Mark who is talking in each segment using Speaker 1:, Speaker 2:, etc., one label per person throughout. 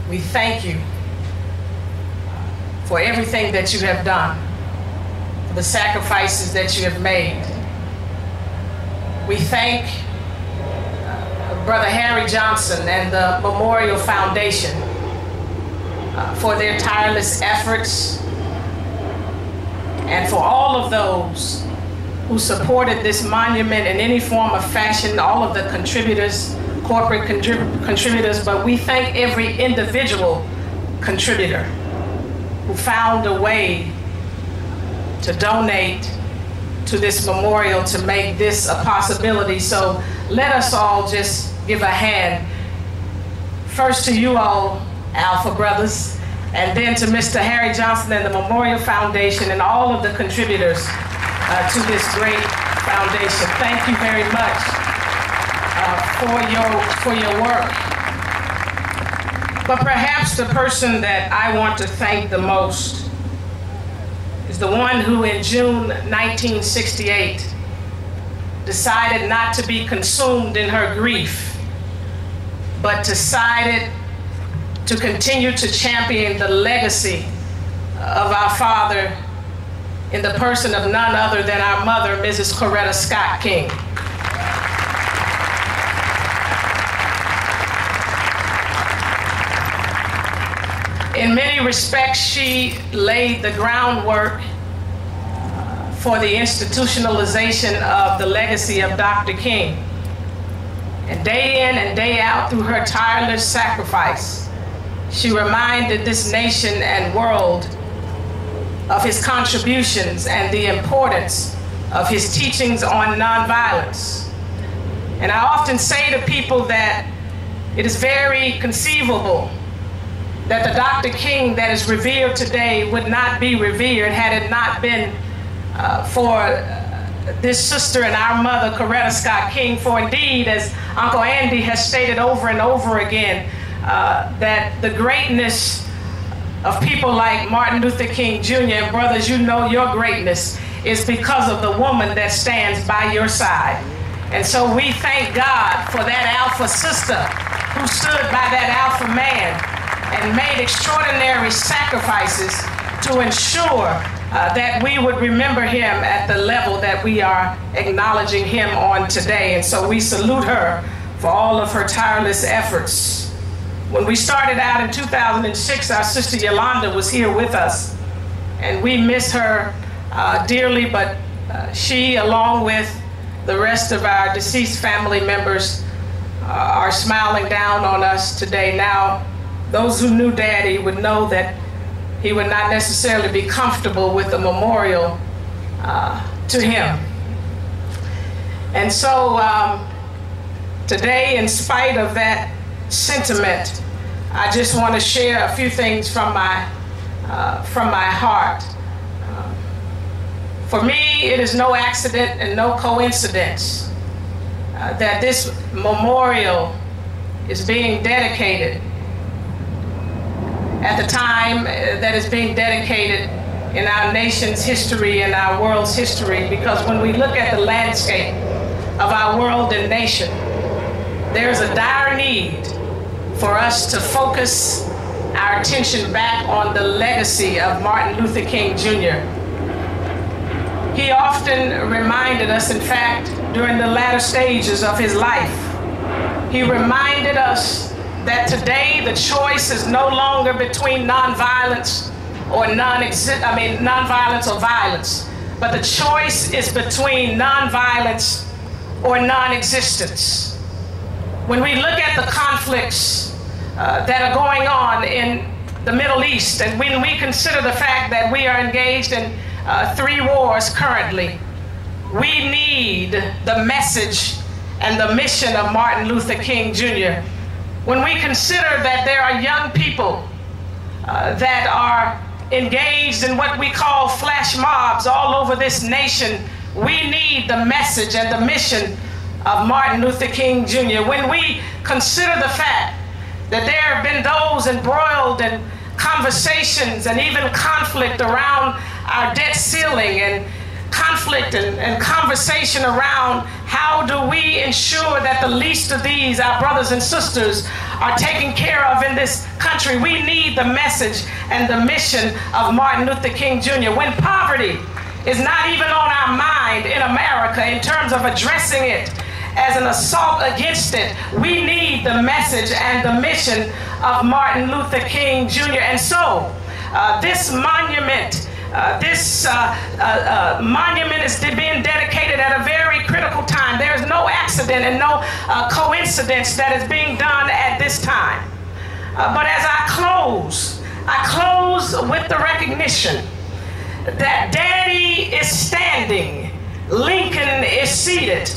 Speaker 1: We thank you for everything that you have done, for the sacrifices that you have made. We thank Brother Harry Johnson and the Memorial Foundation for their tireless efforts, and for all of those who supported this monument in any form or fashion, all of the contributors, corporate contributors, but we thank every individual contributor who found a way to donate to this memorial to make this a possibility. So let us all just give a hand, first to you all, Alpha Brothers, and then to Mr. Harry Johnson and the Memorial Foundation and all of the contributors to this great foundation. Thank you very much for your work. But perhaps the person that I want to thank the most is the one who in June 1968 decided not to be consumed in her grief, but decided to continue to champion the legacy of our father in the person of none other than our mother, Mrs. Coretta Scott King. In many respects, she laid the groundwork for the institutionalization of the legacy of Dr. King. And day in and day out, through her tireless sacrifice, she reminded this nation and world of his contributions and the importance of his teachings on nonviolence. And I often say to people that it is very conceivable that the Dr. King that is revered today would not be revered had it not been for this sister and our mother, Coretta Scott King. For indeed, as Uncle Andy has stated over and over again, that the greatness of people like Martin Luther King Jr., and brothers, you know your greatness is because of the woman that stands by your side. And so we thank God for that alpha sister who stood by that alpha man and made extraordinary sacrifices to ensure that we would remember him at the level that we are acknowledging him on today. And so we salute her for all of her tireless efforts. When we started out in 2006, our sister Yolanda was here with us, and we miss her dearly, but she, along with the rest of our deceased family members, are smiling down on us today. Now, those who knew Daddy would know that he would not necessarily be comfortable with a memorial to him. And so today, in spite of that sentiment, I just want to share a few things from my heart. For me, it is no accident and no coincidence that this memorial is being dedicated at the time that is being dedicated in our nation's history and our world's history, because when we look at the landscape of our world and nation, there's a dire need for us to focus our attention back on the legacy of Martin Luther King Jr. He often reminded us, in fact, during the latter stages of his life, he reminded us that today the choice is no longer between nonviolence or nonviolence or violence, but the choice is between nonviolence or non-existence. When we look at the conflicts that are going on in the Middle East, and when we consider the fact that we are engaged in 3 wars currently, we need the message and the mission of Martin Luther King Jr. When we consider that there are young people that are engaged in what we call flash mobs all over this nation, we need the message and the mission of Martin Luther King Jr. When we consider the fact that there have been those embroiled in conversations and even conflict around our debt ceiling, and conflict and conversation around How do we ensure that the least of these, our brothers and sisters, are taken care of in this country? We need the message and the mission of Martin Luther King Jr. When poverty is not even on our mind in America in terms of addressing it as an assault against it, we need the message and the mission of Martin Luther King Jr. And so this monument is being dedicated at a very critical time. There is no accident and no coincidence that is being done at this time. But as I close with the recognition that Daddy is standing, Lincoln is seated.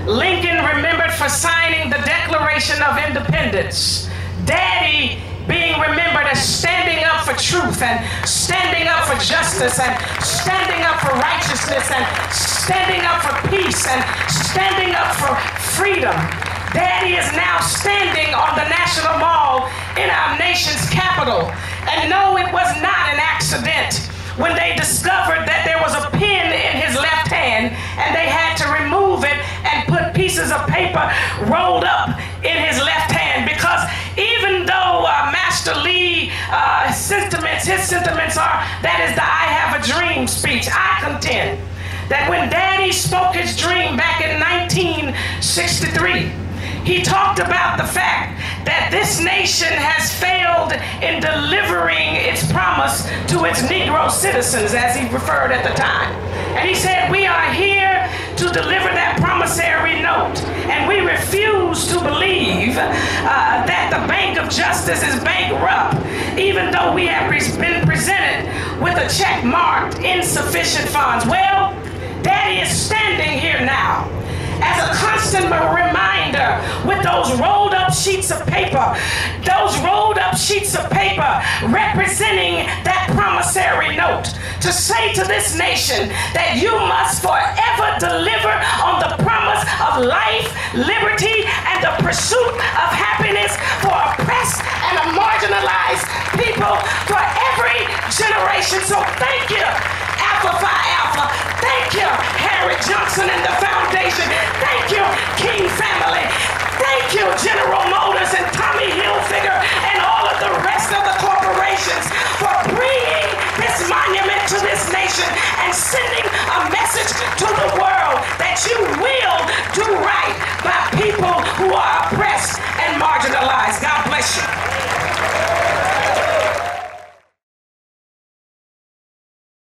Speaker 1: Lincoln remembered for signing the Declaration of Independence. Daddy being remembered as standing up for truth and standing up for justice and standing up for righteousness and standing up for peace and standing up for freedom. Daddy is now standing on the National Mall in our nation's capital. And no, it was not an accident when they discovered that there was a pen in his left hand and they had to remove it and put pieces of paper rolled up in his left hand, because even though Master Lee his sentiments are, that is the I have a dream speech, I contend that when Daddy spoke his dream back in 1963, he talked about the fact that this nation has failed in delivering its promise to its Negro citizens, as he referred at the time. And he said, we are here to deliver that promissory note, and we refuse to believe that the Bank of Justice is bankrupt, even though we have been presented with a check marked insufficient funds. Well, Daddy is standing here now as a constant reminder with those rolled up sheets of paper representing that promissory note, to say to this nation that you must forever deliver on the promise of life, liberty, and the pursuit of happiness for oppressed and marginalized people for every generation. So thank you, Alpha Phi Alpha. Thank you, Harry Johnson and the